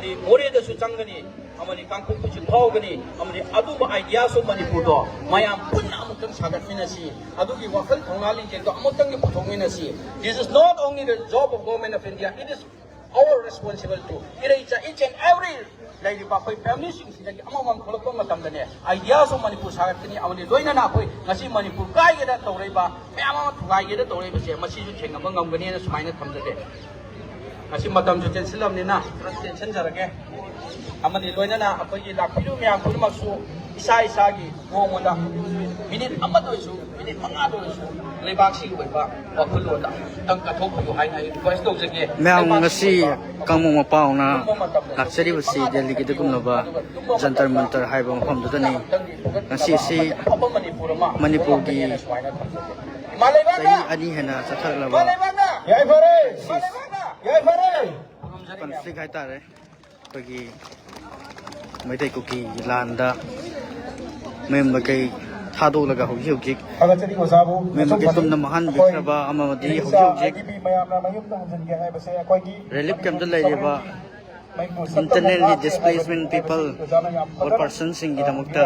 모레에도 장거니 아무리 강북부지 파오거니 아무리 아두바 아이디어소 마니푸르도 마양 분나 아무튼 사각미나시 아두기 와클 동날리제도 아무튼 게 보통미나시 This is not only the job of government of India, it is our responsibility too. It is each and every lady bakoi family sing sidagi amamam tholokpa matamdane ideas of Manipur sagatni amani loina na khoi ngasi Manipur kai geda tawreiba mayama thugai geda tawreiba se masi ju thengaba ngamgani na sumaina thamjade ngasi matam ju tensilam ni na tension jarage amani loina na akoi lakpiru myam purmaksu isa isagi momoda minute amado isu minute mangado isu lebak si oiba wakhulota tang ka thokpyo haina request tawjage ma'am ngasi kangmong mapao na laksari basi Delhi ki dukumnaba Jantar Mantar haiba mafam dudani ngasi si Manipur gi sai ani hena chathaglaba yai fare conflict hai tare pagi maitai ko ki landa mem bakai thado laga hoji hoji mem bakai tumna mahan bikraba amamadi hoji hoji relief camp da laireba internally displacement people or persons in gidamukta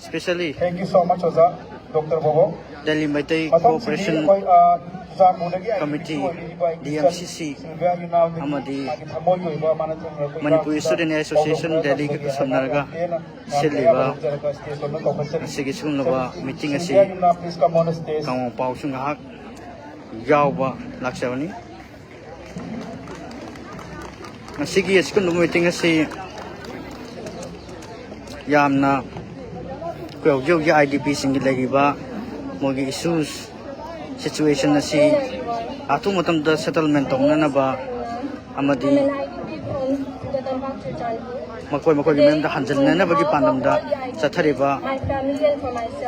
especially thank you so much Oza Dr. Bobo Delhi Maitai Cooperation Committee DMCC amadi Manipur Student Association Delhi ka samnaraga siliba sige sunlaba meeting asi kang pau sung hak yawa laksawani sige iskun meeting asi yamna ko yo IDP singi lagiba mogi issues situation na si ato matam da settlement tong na ba amadi makoy mem da hanjal na bagi pandam da sathari ba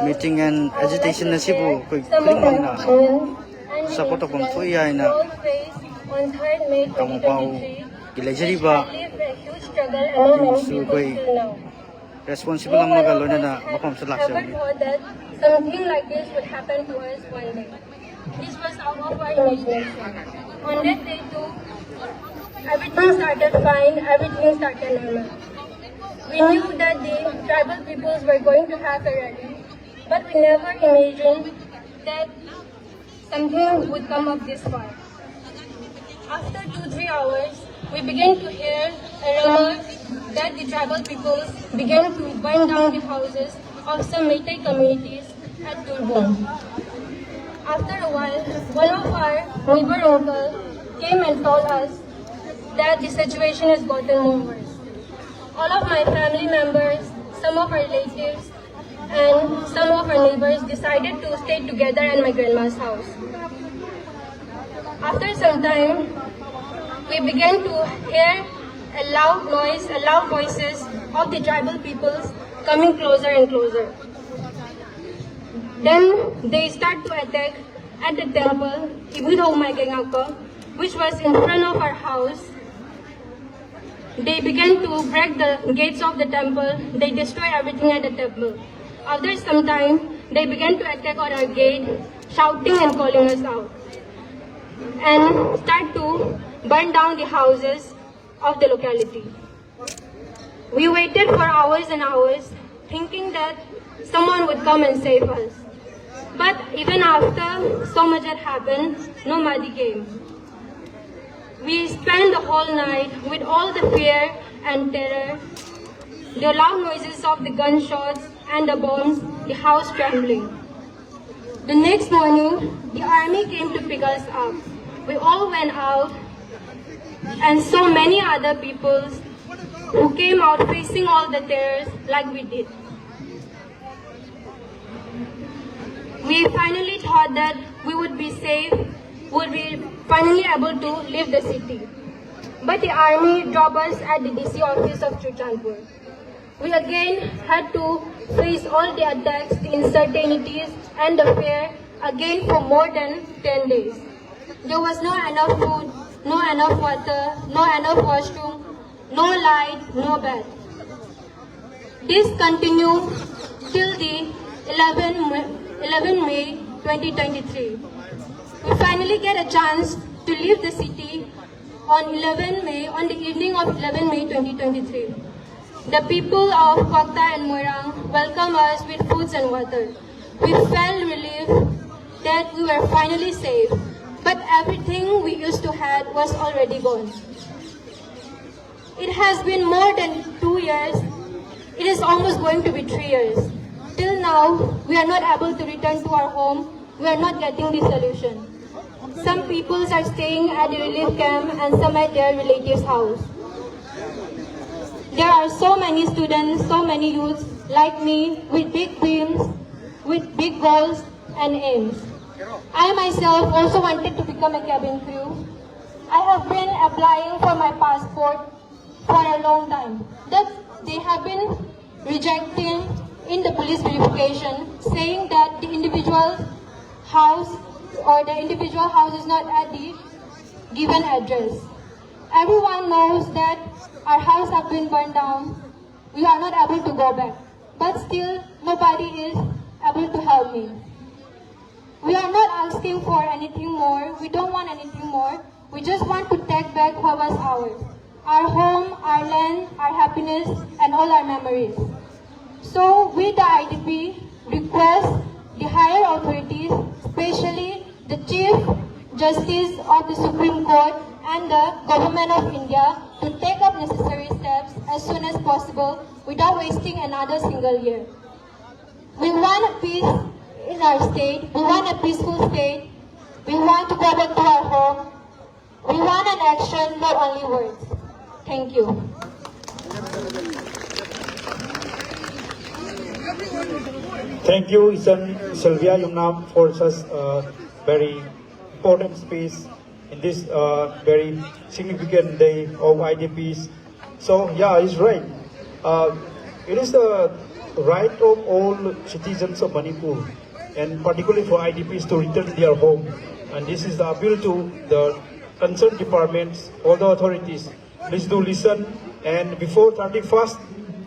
meeting and agitation na si bu koi kling na support of so ya na kamu pau gilajari ba su koi responsible ang magalona na mapam sa laksya. Never thought that something like this would happen to us one day. This was out of our imagination. On that day too, everything started fine, everything started normal. We knew that the tribal peoples were going to have a rally, but we never imagined that something would come up this far. After 2-3 hours, we began to hear a rumor that the tribal peoples began to burn down the houses of some Meitei communities at Turbon. After a while, one of our neighbor uncle came and told us that the situation has gotten more worse. All of my family members, some of our relatives, and some of our neighbors decided to stay together at my grandma's house. After some time, we began to hear a loud noise, loud voices of the tribal peoples coming closer and closer. Then they start to attack at the temple, which was in front of our house. They began to break the gates of the temple. They destroy everything at the temple. After some time, they began to attack on our gate, shouting and calling us out, and start to burn down the houses of the locality. We waited for hours and hours, thinking that someone would come and save us. But even after so much had happened, nobody came. We spent the whole night with all the fear and terror, the loud noises of the gunshots and the bombs, the house trembling. The next morning, the army came to pick us up. We all went out, and so many other peoples who came out facing all the terrors like we did. We finally thought that we would be safe, would be finally able to leave the city. But the army dropped us at the DC office of Chuchanpur. We again had to face all the attacks, the uncertainties, and the fear again for more than 10 days. There was no enough food, no enough water, no enough washroom, no light, no bed. This continued till the 11 May 2023. We finally get a chance to leave the city on the evening of 11 May 2023. The people of Kwakta and Moirang welcomed us with foods and water. We felt relief that we were finally safe, but everything we used to have was already gone. It has been more than 2 years. It is almost going to be 3 years. Till now, we are not able to return to our home. We are not getting the solution. Some people are staying at the relief camp and some at their relatives' house. There are so many students, so many youths like me with big dreams, with big goals and aims. I myself also wanted to become a cabin crew. I have been applying for my passport for a long time. They have been rejecting in the police verification, saying that the individual house is not at the given address. Everyone knows that our house has been burned down. We are not able to go back. But still, nobody is able to help me. We are not asking for anything more. We don't want anything more. We just want to take back what was ours. Our home, our land, our happiness, and all our memories. So, we the IDP request the higher authorities, especially the Chief Justice of the Supreme Court and the Government of India, to take up necessary steps as soon as possible without wasting another single year. We want peace in our state. We want a peaceful state. We want to go back to our home. We want an action, not only words. Thank you. Thank you, Isan Sylvia Yungnam, for such a very important space in this very significant day of IDPs. So, yeah, it's right. It is the right of all citizens of Manipur, and particularly for IDPs, to return to their home. And this is the appeal to the concerned departments, all the authorities. Please do listen, and before 31st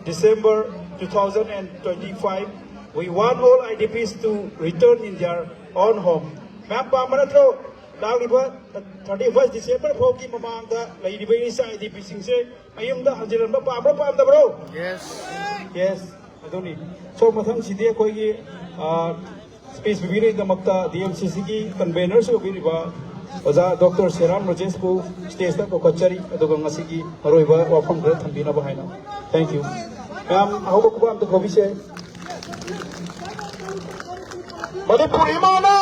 December 2025, we want all IDPs to return in their own home. Ma'am, 31st December foki mamangda laidiba isa IDP singse ayumda hanjiranba pamra pamdabro. Yes adoni. So mathang sidi akoigi space bibire damakta DMCC ki convener so biriba oza Dr. Seram Rajesh ko stage ta ko kachari aduga ngasigi maroiba wafam gra thambina ba haina. Thank you. Ma'am, ahoba ko am to gobise Manipur Imana!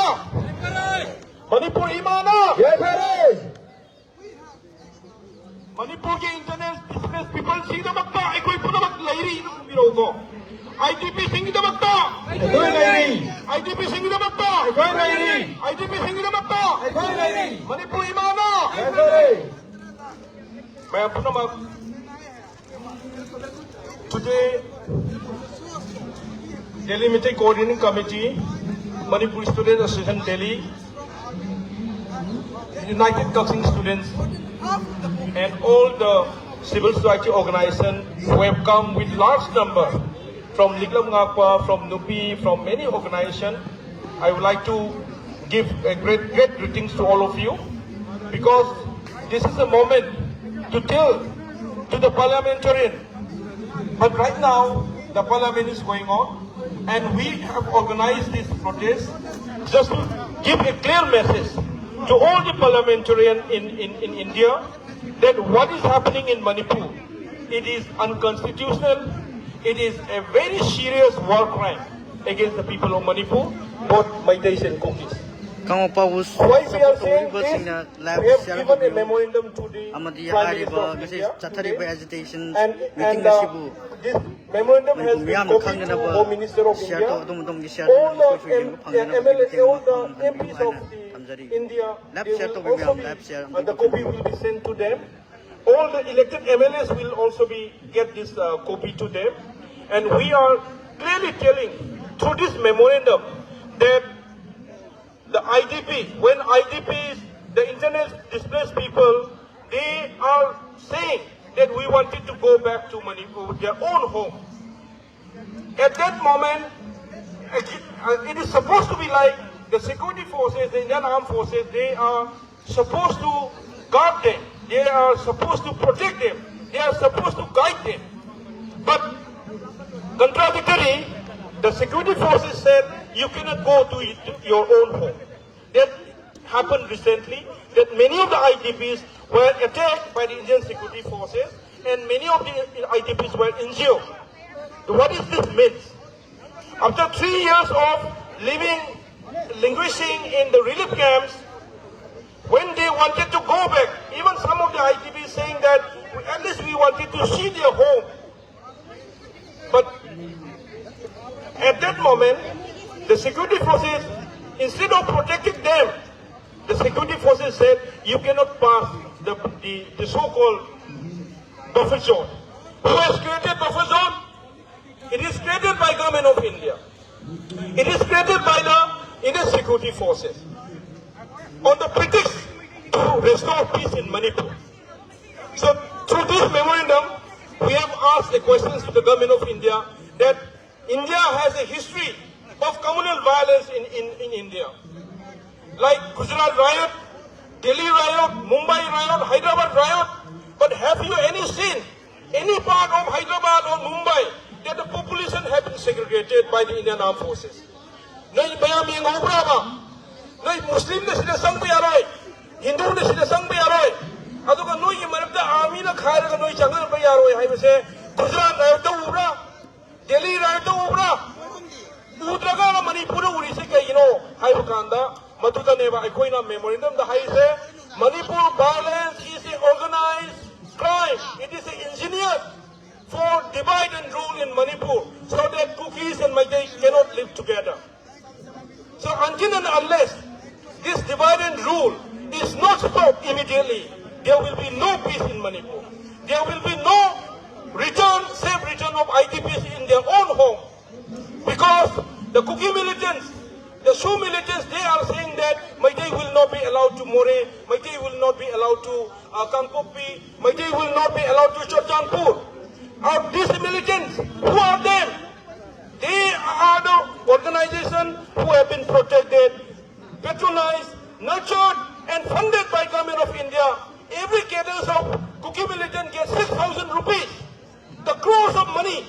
Manipur Imana! Yes, sir! Manipur ke internet business people see the makta, ekoi puna mak lairi biro ko. IDP sing the makta! Ekoi lairi! IDP sing the makta! Ekoi lairi! IDP sing the makta! Ekoi lairi! Manipur Imana! Yes, sir! May puna mak today Delhi Meeting Coordinating Committee, Manipur Student Association Delhi, United Coaching Students, and all the civil society organizations who have come with large number from Liglam Ngakwa, from Nupi, from many organizations. I would like to give a great greetings to all of you, because this is a moment to tell to the parliamentarian. But right now, the parliament is going on, and we have organized this protest just to give a clear message to all the parliamentarians in India that what is happening in Manipur, it is unconstitutional, it is a very serious war crime against the people of Manipur, both Meiteis and Kukis. Why we are saying this? We have given a memorandum to the Prime Minister of India today, and this memorandum has been copied to the Home Minister of India. All the MPs of India, they will also be, the copy will be sent to them. All the elected MLAs will also get this copy to them. And we are clearly telling through this memorandum that the IDP, when IDPs, the internet displaced people, they are saying that we wanted to go back to Manipur, their own home. At that moment, it is supposed to be like the security forces, the Indian armed forces, they are supposed to guard them. They are supposed to protect them. They are supposed to guide them. But contradictory, the security forces said you cannot go to your own home. That happened recently, that many of the IDPs were attacked by the Indian security forces and many of the IDPs were injured. What is this means? After 3 years of languishing in the relief camps, when they wanted to go back, even some of the IDPs saying that at least we wanted to see their home. But at that moment, the security forces, instead of protecting them, the security forces said, you cannot pass the so-called buffer zone. Who has created buffer zone? It is created by government of India. It is created by the Indian security forces on the pretext to restore peace in Manipur. So through this memorandum, we have asked the questions to the government of India that India has a history of communal violence in India. Like Gujarat riot, Delhi riot, Mumbai riot, Hyderabad riot. But have you seen any part of Hyderabad or Mumbai that the population have been segregated by the Indian armed forces? No, Muslim ne sida sang yaroy, Hindu ne sida sang yaroy. Aduga no yi marabda army na khaira ga no jangal ba yaroy hai bese Gujarat riot to ubra, Delhi riot to ubra. Utraga na Manipur uri se kai hai bakanda maduda neba akoi na memorandum da hai se Manipur violence is an organized crime. It is engineered for divide and rule in Manipur so that Kukis and Meitei cannot live together. So until and unless this divide and rule is not stopped immediately, there will be no peace in Manipur. There will be no safe return of IDPs in their own home. Because the Kuki militants, the Shu militants, they are saying that Meitei will not be allowed to More, Meitei will not be allowed to Kangpopi, Meitei will not be allowed to Chorchanpur. These militants, who are them? They are the organization who have been protected, patronized, nurtured and funded by government of India. Every cadre of Kuki militant gets 6,000 rupees. The crores of money,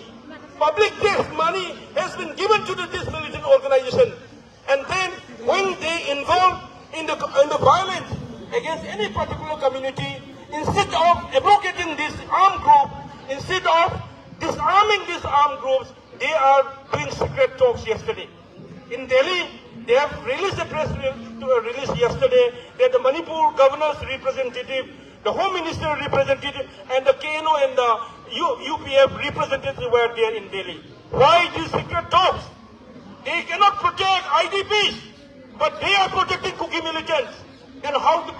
public tax money has been given to this militant organization. And then when they involve in the violence against any particular community, instead of abrogating this armed group, instead of disarming these armed groups, they are doing secret talks yesterday. In Delhi, they have released a press release yesterday that the Manipur governor's representative, the Home Minister representative, and the KNO and the UPF representatives were there in Delhi. Why these secret talks? They cannot protect IDPs, but they are protecting Kuki militants. Then how the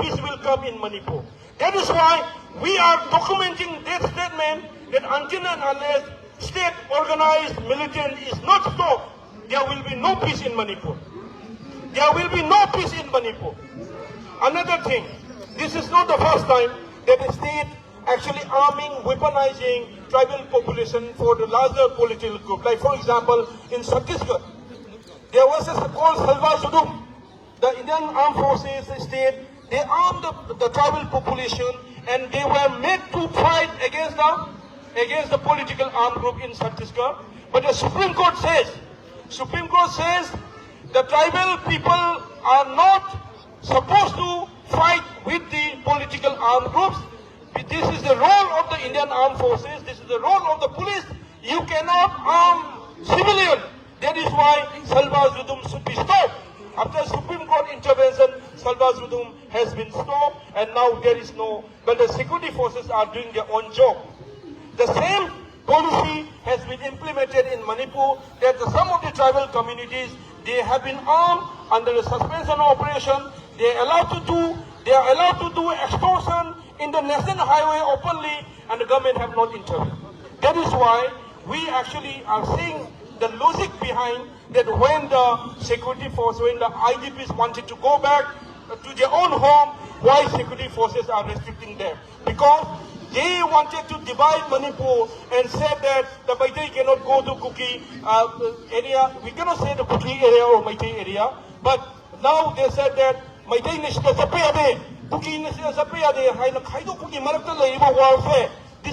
peace will come in Manipur? That is why we are documenting that statement that until and unless state organized militant is not stopped, there will be no peace in Manipur. There will be no peace in Manipur. Another thing, this is not the first time that the state actually arming, weaponizing tribal population for the larger political group. Like for example, in Chhattisgarh, there was a called Salva Sudum. The Indian armed forces state, they armed the tribal population and they were made to fight against the political armed group in Chhattisgarh. But the Supreme Court says the tribal people are not supposed to fight with the political armed groups. This is the role of the Indian armed forces. This is the role of the police. You cannot arm civilians. That is why Salva Sudum should be stopped. After Supreme Court intervention, Salva Sudum has been stopped and now there is no, but the security forces are doing their own job. The same policy has been implemented in Manipur that some of the tribal communities, they have been armed under the suspension operation. They are allowed to do extortion in the national highway openly and the government have not intervened. That is why we actually are seeing the logic behind that when the security force, when the IDPs wanted to go back to their own home, why security forces are restricting them? Because they wanted to divide Manipur and said that the Meitei cannot go to Kuki area. We cannot say the Kuki area or Meitei area, but now they said that Meitei Nishita Sape Abe, This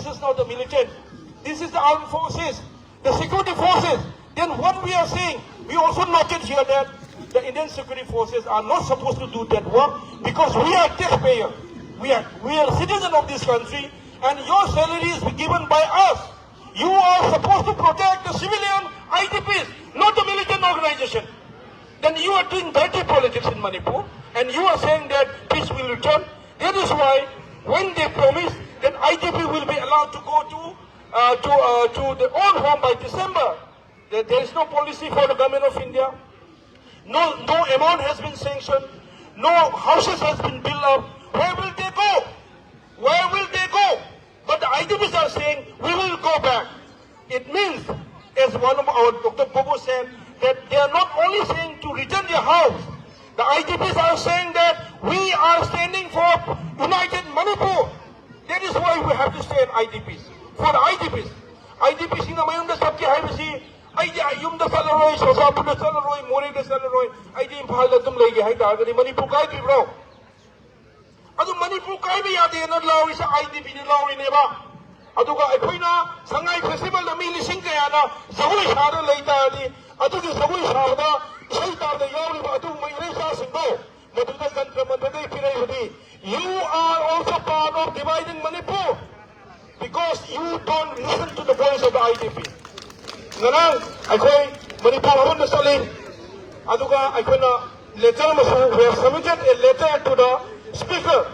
is not the militant. This is the armed forces, the security forces. Then what we are saying, we also noted here that the Indian security forces are not supposed to do that work because we are taxpayers. We are citizens of this country, and your salary is given by us. You are supposed to protect the civilian IDPs, not the militant organization. Then you are doing dirty politics in Manipur, and you are saying that peace will return. That is why when they promise that IDP will be allowed to go to their own home by December, there is no policy for the government of India. No amount has been sanctioned. No houses has been built up. Where will they go? Where will they go? But the IDPs are saying, we will go back. It means, as one of our Dr. Bobo said, that they are not only saying to return their house. The IDPs are saying that we are standing for United Manipur. That is why we have to stand IDPs. For the IDPs. IDPs in the Mayunda Sabki Haibasi, ID Yumda Salaroi, Sosapuda Salaroi, Morida Salaroi, ID Impala Dum Lady Haidagari, Manipur Kai bro. Adu Manipur Kai Yadi not law is IDP law in Eva. Aduga Equina, Sangai Festival, the Mili Sinkayana, Zawi Shada Laita, Adu Zawi Shada, Shaita, the Yori, Adu Mayresa Singo, Matuda Jantar Mantar. You are also part of dividing Manipur because you don't listen to the voice of the IDP. Nanang, ako'y Manipur Haman na salin. Aduga, ako'y na letter masu, we have submitted a letter to the speaker.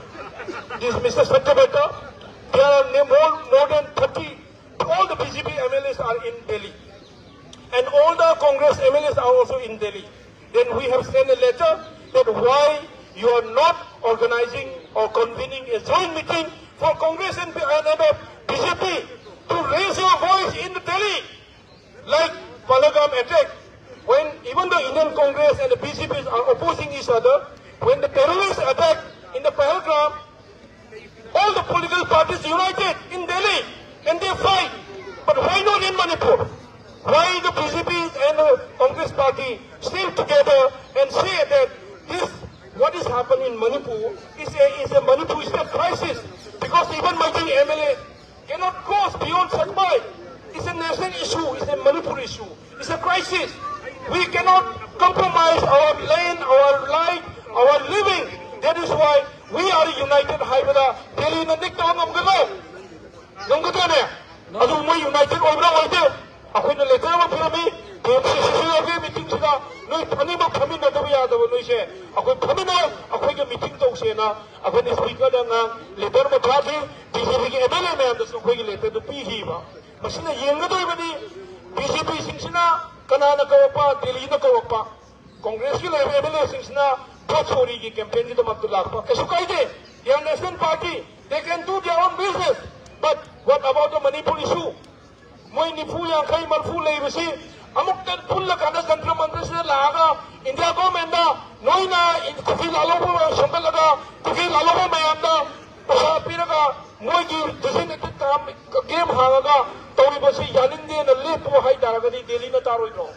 This Mr. Satyabeta. There are more than 30, all the BJP MLAs are in Delhi. And all the Congress MLAs are also in Delhi. Then we have sent a letter that why you are not organizing or convening a joint meeting for Congress and BJP to raise your voice in Delhi. Like Palagam attack, when even the Indian Congress and the BJP are opposing each other, when the terrorists attack in the Pahalgam, all the political parties united in Delhi and they fight. But why not in Manipur? Why the BJP and the Congress party still together and say that this, what is happening in Manipur is a crisis? Because even my MLA cannot cross beyond Satmai. It's a national issue, it's a Manipur issue, it's a crisis. We cannot compromise our land, our life, our living. That is why we are united. Haibada, Delhi na dikta ang gano. Yung gano na. Ado mo united over na ako na letter mo pirami. KMCC meeting sila. Noi pani mo kami na daw ya daw noi siya. Ako kami na ako yung meeting daw siya na. Ako ni speaker na letter mo trafi. BJP ki MLA na das ko yung letter do pihi ba. Masina yenga daw ba ni BJP sing sina kanana kawapa Delhi na kawapa. Congress ki MLA sing sina Sorry, campaign to Matulak. They are national party. They can do their own business. But what about the Manipur issue? Moi Nipu yang kai marfu lay basi. Amok tan pulla kana Jantar Mantar se laga. India government na noi na kuki lalo ko sambal laga. Kuki lalo ko mayamda. Pasa piraga moi ki designated game hangaga. Tori basi yanin de na le po hai daraga di Delhi na taroi no.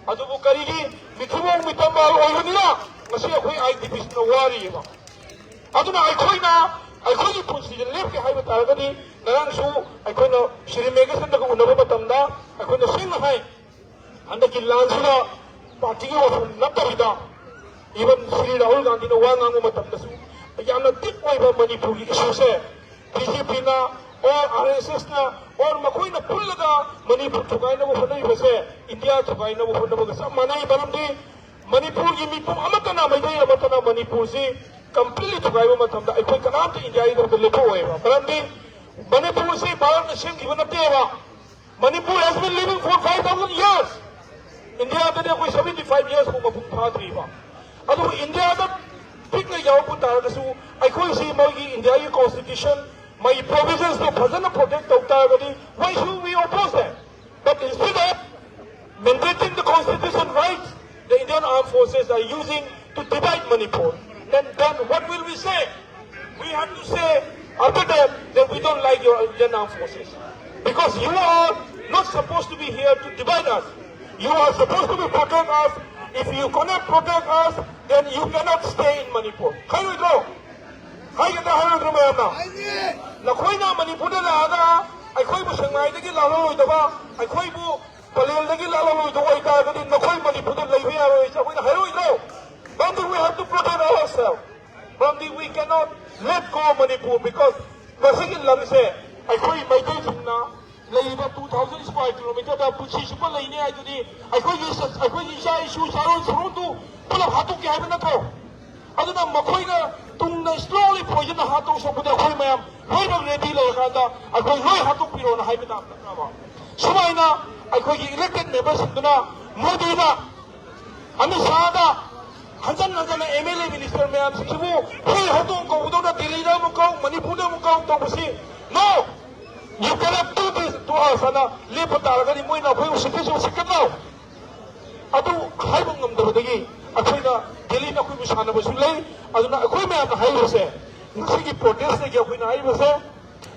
Adu bu karigi mithuang mitambal oyo nila. Kasi ako'y IDPs na wari ba? Ato na ako'y punsi dyan lep kaya haibot talaga ni narang su ako'y na sirimegas na nag-una ba matamda ako'y na sinahay handa kilaan sila patingin wa natarida even Sri Rahul Gandhi na wangang matamda su ayam na tikway ba Manipur isu se BJP na or RSS na or mako'y na pulaga Manipur tukay na mo panay ba se India tukay na mo panay ba sa manay baram di Manipur की meeting अमतना मैदाई अमतना Manipur से complete चुकाई वो मतलब आई कोई कनाम तो India इधर तो लेको हुए बा परंतु मणिपुर से भारत नेशन की बनते हैं बा Manipur has been living for 5,000 years India तो ने कोई 75 years को मपुक भाग रही बा अतो इंडिया तो पिक ने जाओ को तार कसु आई कोई सी मौगी इंडिया की constitution my provisions to bhajan protect होता है कभी why should we oppose that but instead of mandating the constitution rights the Indian armed forces are using to divide Manipur. Then what will we say? We have to say after that we don't like your Indian armed forces. Because you are not supposed to be here to divide us. You are supposed to be protect us. If you cannot protect us, then you cannot stay in Manipur. Can we go? 하이겠다 하려고 그러면 나코이나 머니푸르 나가 아이코이부 생마이되기 라로이다가 아이코이부 발레르되기 라로이다가 있다가니 나코이 머니푸르 레이비아로 있자 우리가 해로이다. But we have to protect ourselves. But we cannot let go of Manipur because masakit lang siya. Aikoy may na leiba 2,000 square kilometer da puchi super leine ay duni aikoy isa issue saron surutu pula hatuk ke haibna ko aduna makoy na tung na slowly poison na hatuk so puda koy mayam hoy bag ready le kanda aikoy hoy hatuk piro na haibna na ba sumay na aikoy elected members duna modi na ami sada 한잔 MLA minister mayam sikibu hoy hatuk ko udona Delhi na mo ko Manipur na mo ko to busi no. You cannot do this to us. Ana lepo talaga ni mo na koy usikin na. Ato haibang namdabadagi. Akoy na Delhi na koy musana basulay. Ato na akoy may na hayo se. Sige protest na akoy na hayo se.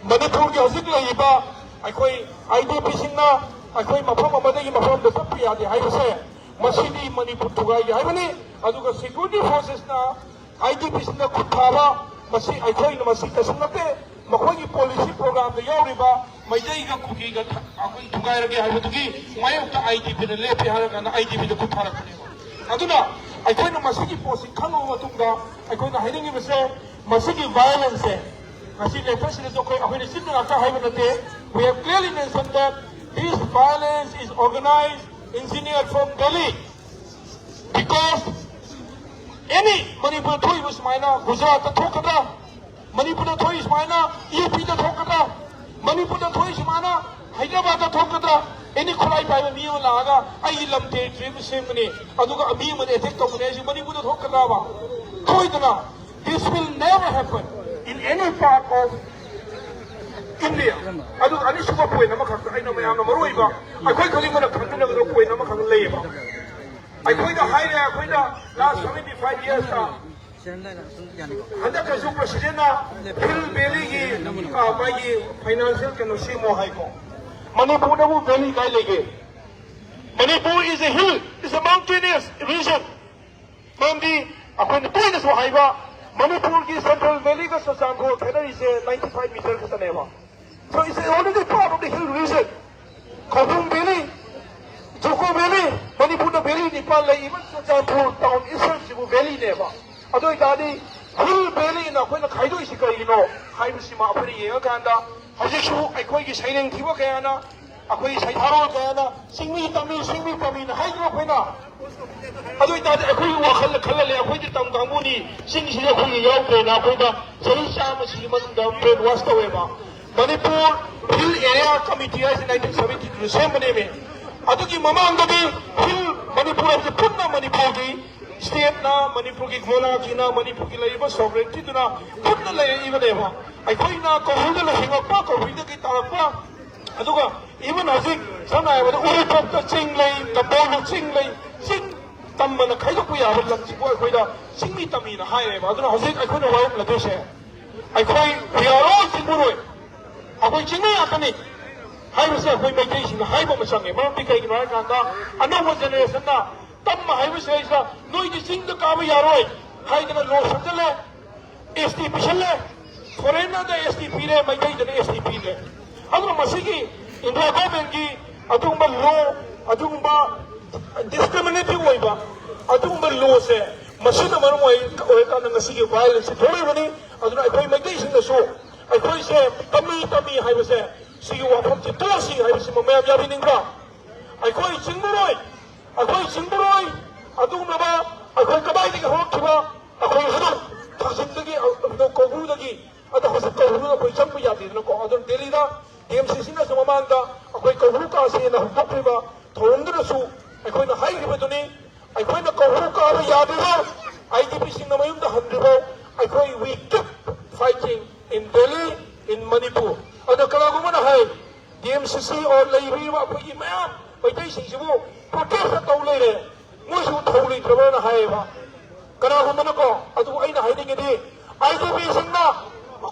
Manipur ki hosik la iba. Akoy IDP singna. Akoy mapam amadagi mapam da sab piya di hayo se. Masini Manipur tugay hayo ni. Ato ka security forces na IDP singna kutaba. Masi akoy na masita singna pe. मखोई policy program द यावरिबा मैजै गा कुकी गा अखोई थुगाइरगे हाइबदुगी मायोक्ता IDP ने लेपे हारगाना IDP the कुथारकने अदुना अखोइना मसिगी पोसी खंगो मतुंगा अखोइना हाइदिंगी बसे मसिगी वायलेंस है मसि लेटेस्ट ने जो कोई अखोइना सिद्ध नाका हाइबनते we have clearly mentioned that this violence is organized engineered from Delhi because any Manipur thui busmaina Gujarat ta thokadra Manipur da thoi ismaina UP da thokadra Manipur da thoi ismaina Hyderabad da thokadra any khulai pai mi ma laga ai lamte dream semne aduga ami ma attack to mane Manipur da thokadra ba thoi dana this will never happen in any part of India adu ani suba point na makhak ai na mayam na maroi ba ai khoi khali ma khang na ga point na makhang lei ba ai khoi da hai ya khoi da last 75 years ta Anda kasu president na hill valley ki bagi financial kanosi mo hai ko Manipur na wo valley kai lege Manipur is a hill is a mountainous region mandi apne point na so hai ba Manipur ki central valley ka sasan ko thena is 95 meter ka tane ba so it's already part of the hill region Khawung valley Joko valley Manipur na valley Nepal lai even Jantar town itself is valley ne ba अदो इतादी हिल बेली ना कोई ना खाइदो इसी कहीं no high बसी माँ अपने ये गांडा हजे शु कोई की साइलेंट थी वो क्या ना कोई साइथारो क्या ना सिंगी तमी ना हाई जो कोई ना अदो इतादी कोई वो खल ले कोई जी तम कामूनी सिंग सिंग कोई याव के ना कोई ना सही शाम सीमन दम पेन वास्ता हुए माँ मणिपुर हिल एरिया कमिटी है 1972 सेम बने में अदो की ममांग भी हिल मणिपुर अब से पुन्ना मणिपुर की state na Manipur ki khola ki na Manipur ki laiba sovereignty tu na putna lai iba deba ai koi na ko hulda la hinga pa ko hulda ki tarapa aduga even hazik sana ai wada uri pop ta ching lai tambol lu ching lai ching tam mana khai ko ya lam chi ko koi da singmi tami na hai ba aduna hazik ai koi na wai la deshe ai koi we are all singuroi akoi chingmi atani hai ba se koi mai kai sing hai ba ma sang e ma pi kai ki na ka da another generation na तब महावीर से ऐसा नोई की सिंह तो काबू यारो है high जगह लो समझ ले एसटी पिछल ले फॉरेनर द एसटी पी ले मैं कहीं जने एसटी पी ले अगर मसी की इंडिया गवर्नमेंट की अतुंबा लो अतुंबा डिस्क्रिमिनेटिव हुई बा अतुंबा लो से मसी न मरो हुई का न मसी की वायलेंस थोड़ी बनी अतुंबा कोई मैं कहीं सिंह सो कोई से तमी हाई बसे सी वापस चित्तो सी हाई बसे मैं अब यार भी निकला कोई सिंह बोलोई अखोई सिंगरोई अदुमबा अखोई कबाई के होखिबा अखोई हदु थासिंदगी अदो कोगुदगी अदो हस कोगुदा कोई चंप यादी न को अदो दिल्ली दा एमसीसी न समांदा अखोई कोगु का से न हदप्रिबा थोंदरसु अखोई न हाइरिबा दुनी अखोई न कोगु का यादिबा आईडीपी सिंग न मयुम दा हंदिबा अखोई we keep fighting in Delhi in Manipur अदो कलागुमन हाय एमसीसी और लइबीबा अखोई मयाम पैदै सिंगसिबु protest tau le re mo su thau li traba na hai ba kana ko man ko adu ai na hai ding di IDP sing na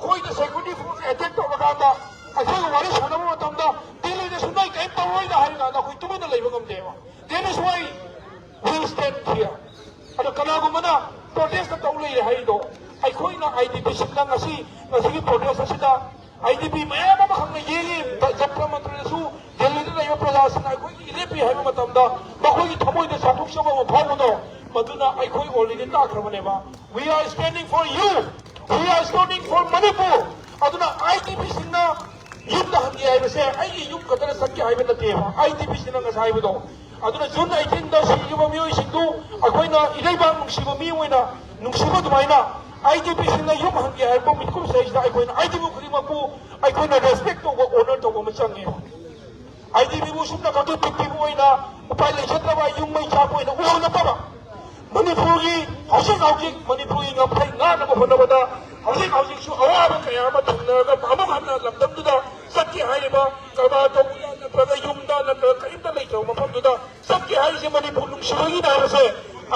koi da security force attack to ba da ai ko wari sana mo tam da dili de sunai kai pa wai da hai na da koi tume na lai ba gam de wa that is why we stand here adu kana ko man protest tau le hai do ai koi na IDP sing na matamda bakoi gi thamoi de sathuk saba ma phawdo maduna aikoi already ta khrabane ba we are standing for you we are standing for Manipur aduna IDP singna yum da hangi ai bese ai gi yum kadana sakya ai ba te ba IDP singna ga sai ba aduna June 18 da si ba mioi singdu akoi na ilai ba nungsiba mi oina nungsiba dumaina IDP singna yum hangi ai ba mitkum sai da aikoi na IDP khurima ku aikoi na respect to go honor to go machange IDP bu sumna ka to pipi bu oina upai le chatra ba yung mai cha ko oina u na pa Manipur gi hausi Manipur gi ngam phai nga na ko na ba da hausi su awa ba kaya ba thungna ga ama ma na lam dam du da sakki hai ba ka ba to na pra ga yung da na ka ita lai to ma pham du da sakki hai se Manipur lung su gi da se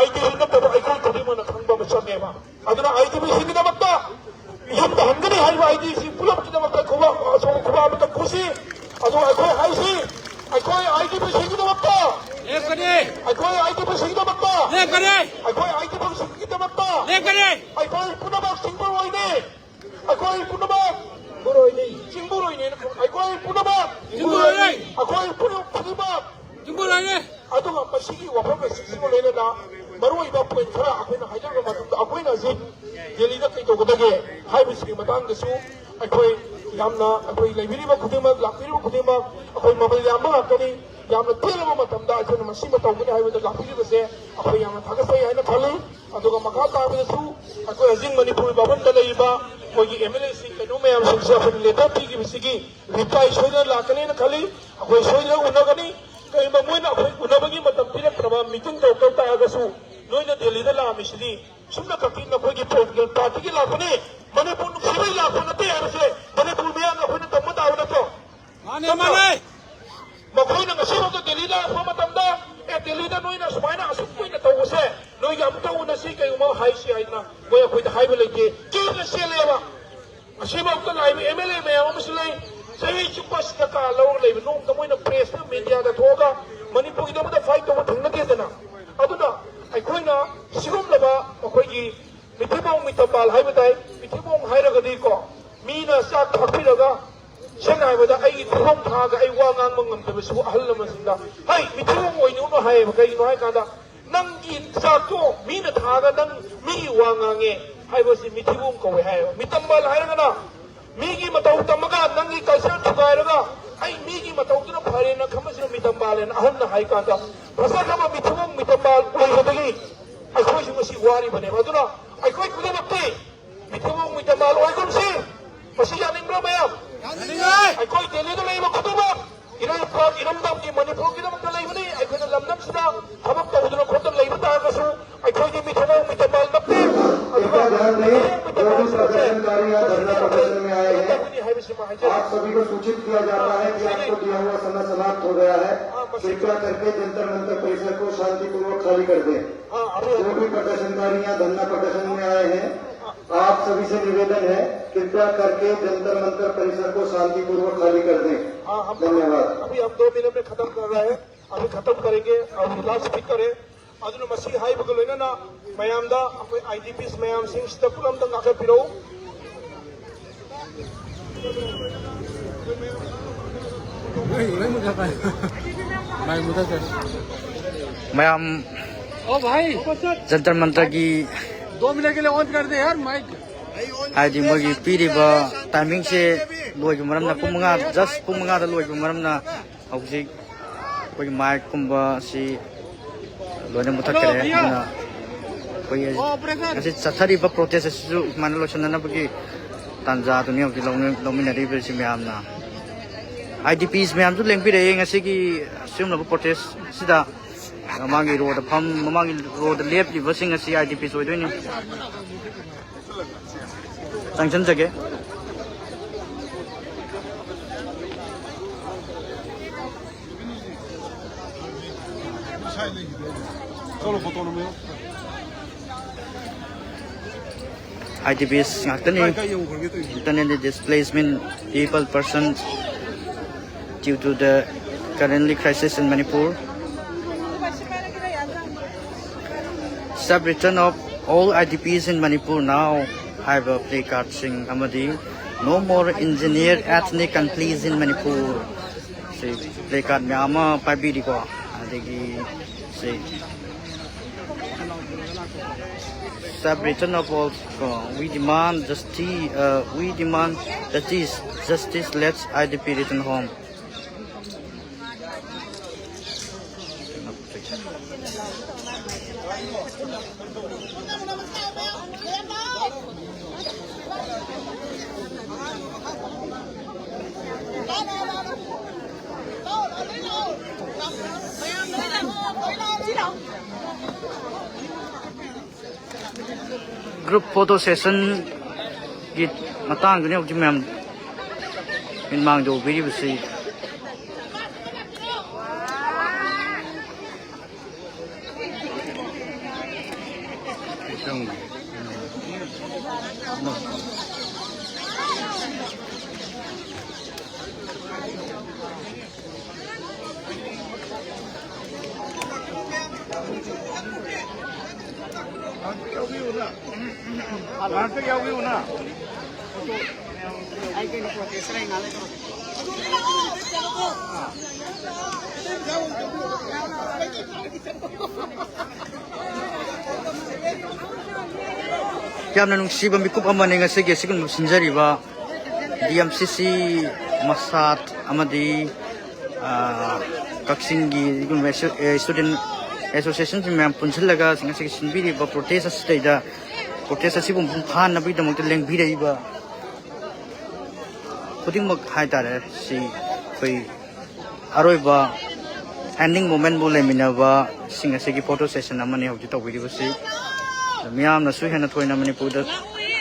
IDP na ta ba ai ko to ma na khang ba ma cha me ba aduna IDP sing da ba yung da hangani hai ba IDP pulap ki da ba ko ba so ko ba ta kusi ado ai hai si ai IDP sing da ba ले करे aikoi IDP sing da ba ले करे aikoi IDP sing da ba ले करे aikoi punaba singbur oine aikoi punaba buroi singbur oine aikoi punaba singbur oine aikoi punaba जिंबुल आने aduga masigi wafam sing oine da maroi ba point khara akoina haijar ga matum akoina ji delhi da kai to godage hai bisri matang da su aikoi yamna akoi laibiri ba khudima lakiri ba khudima akoi mabal yamba akani yamna telama matam da akoi masi matam gani hai da lakiri ba se akoi yamna thaga sai hai na thali aduga makha ta ba su akoi ajing Manipur baban da leiba kogi MLA sing kanu me am sing se akoi letter pi gi bisigi reply soida lakani na khali akoi soida unagani kai ba moina akoi unabagi matam pirak praba meeting to to ta ga su noina delhi da la misli sumna kaki na kogi political party gi lakani Manipur nu sibai lakona te arse Manipur me ang akoi na tamma ta na to माने माने makoi na ngasiba to delhi da pa matamda delhi da noina sumaina asuk koi na to se noi ga amta una si kai uma hai si ai na moi akoi da hai ba leke ki na se lewa asiba to lai MLA me am muslai sai chupas ka ka lo le no ka moi na press na media da thoga Manipur da da fight to thangna ke dana aduna ai koi na sigum laba akoi gi mithibong mitambal hai ba dai mithibong hai ra ga di ko mina sa thakpi raga sen hai ba da ai thong tha ga ai wa ngang mangam da su ahal lama sinda hai mithibong oi nu no hai ba kai no hai ka da nang gi sa to mina tha ga nang mi wa ngange hai ba si mithibong ko hai mitambal hai ra na mi gi matau tamaga nang gi kalsar thugai raga ai mi gi matau tu na phare na khamas na mitambal na ahal na hai ka da phasa ka ba mithibong mitambal oi ba gi ai khoi su si wari bane ba duna ai khoi kuda bakte mithibong mitambal oi kon si pasi yaning bra mayam ai khoi delhi da lai ma khutuba iram dam ki Manipur ki dam da lai bani ai khoi lam dam sida thabak ta uduna khotam lai ba ta ka su ai khoi gi mithibong mitambal bakte कृपया ध्यान दें जो भी प्रदर्शनकारी या धरना प्रदर्शन में आए हैं आप सभी को सूचित किया जाता है कि आपको दिया हुआ समय समाप्त हो गया है कृपया करके जंतर मंतर परिसर को शांतिपूर्वक खाली कर दें जो भी प्रदर्शनकारी या धरना प्रदर्शन में आए हैं आप सभी से निवेदन है कृपया करके जंतर मंतर परिसर को शांतिपूर्वक खाली कर दें धन्यवाद अभी हम 2 मिनट में खत्म कर रहे हैं अभी खत्म करेंगे और लास्ट स्पीकर है aduna masi hai ba loina na mayam da akoi IDPs mayam sing sta pulam da ngaka piro मैम ओ भाई जंतर मंतर की 2 मिनट के लिए ऑन कर दे यार माइक हाइदी मोगी पीरिबा टाइमिंग से लोग मरमना पुमंगा जस्ट पुमंगा दा लोग मरमना हौजी कोई माइक कुंबा सी लोने मुथकरे ना कोई ऐसे चथरीबा प्रोटेस्ट सु मान लोचनना बगी तांजा दुनिया की लोमिनरी बिलसी म्यामना IDPs म्याम जु लेंपि रे ngasi की सिम लब प्रोटेस्ट सिदा मांगी रोड फम मांगी रोड लेप लिबसिंग ngasi IDPs ओइदोनि sanction जगे IDPs ngakani displacement people persons due to the currently crisis in Manipur. Sub return of all IDPs in Manipur now have a placard saying Amadi no more engineered ethnic and please in Manipur. See placard me ama pabidi ko adagi say separation of all. We demand justice. We demand justice. Justice. Let's IDP return home. Group photo session git matang gani ok mem min mang do video si yamna nungsiba mikup amane ngase ge sigun sinjari ba DMCC masat amadi kaksingi gun student association mem punchalaga ngase sinbiri ba protest stage protest asibum phan nabi damok leng bidai ba khudingmak haitare si koi aroi ba ending moment bo lemina ba singase gi photo session amane hojita video si miyam na su hena thoina Manipur da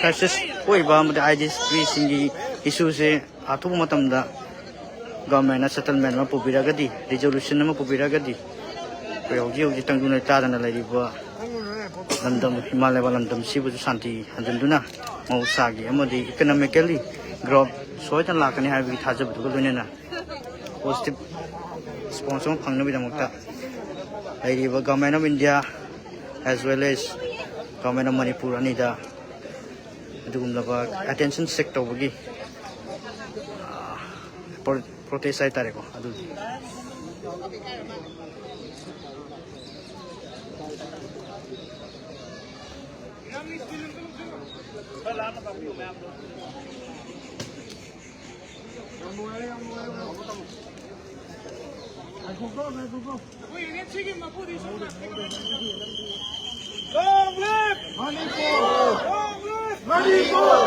crisis oi ba ma IDP singi issue se athu matam da government na settlement ma pubira gadi resolution ma pubira gadi koi hoji tangduna ta dana lai ba landam himalaya landam sibu santi handunduna mausagi amadi economically growth soitan lakani habi thajab du loina positive sponsor phangna bi damokta ai ba government of India as well as government of Manipur anida dugumlaba attention sector bagi protest ay tareko adu Long live Manipur! Long live Manipur!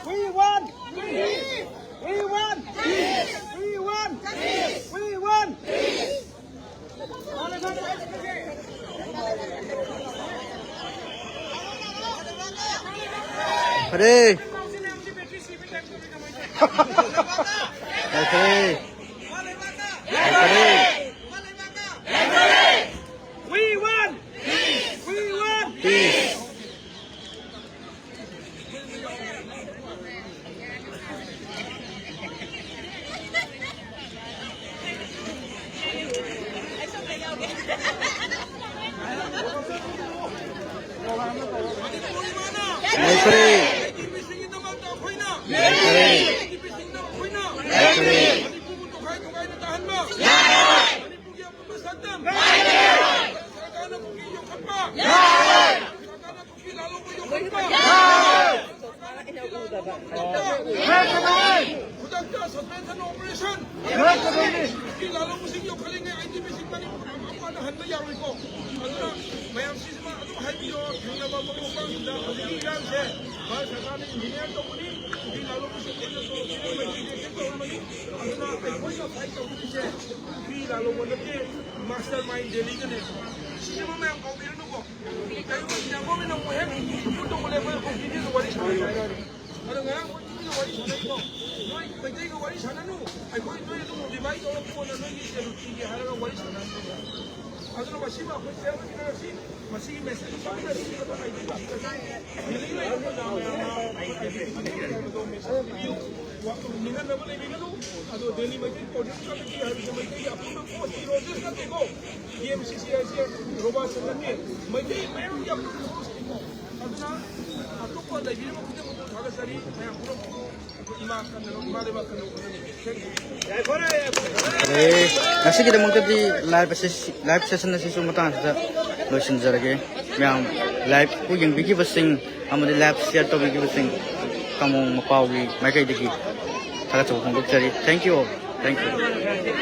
We want peace! We want peace! We want peace! We want peace! Hare Hare We want peace! We want peace. Mastermind Delhi ke sini memang yang kau bilang tu kok. Kalau yang kau minum muhem, untuk boleh kini tu wali sana. Ada nggak? Kini wali sana itu. Noi betul ke wali sana tu? Aku itu mau dibayar orang pun ada ni selalu tinggi harga wali sana. Ada masih apa? Saya masih mesej kami dah sini kata IDP. Ini ni aku nama IDP. Waktu ni kan nama lagi tu. Ada Delhi macam podium kami di hari macam ni apa pun kau proses kan tu. DMCC aja robot sebenarnya. Macam memang dia proses tu. Ada na? Atau kau dah bila kita mau thada sari, saya pura ngasigidamaktadi live session asisu matangda loisinjarage myam live ku yengbigibasing amadi live share tobigibasing kamong mapawgi maikai digi thaga chawong dokjari. Thank you all. Thank you.